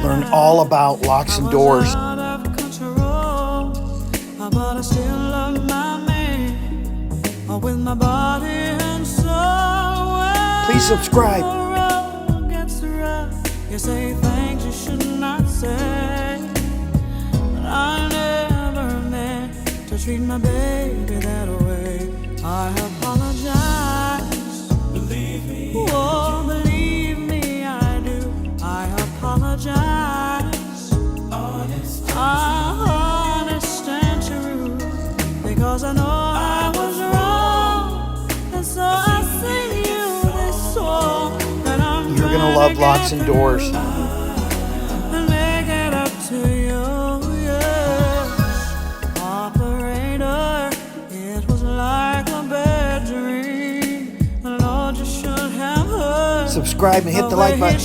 Learn all about locks and doors. But I still love my man with my body and soul. Please subscribe. You say things you should not say, but I never meant to treat my baby that way. I apologize. Believe me, oh, believe me, I do. I apologize. Honest and true, because I know I was wrong, and so I sing you this song. You're gonna love locks and doors. And make it up to you, yes. Operator, it was like a bad dream. Lord, you should have heard. Subscribe and hit the like button.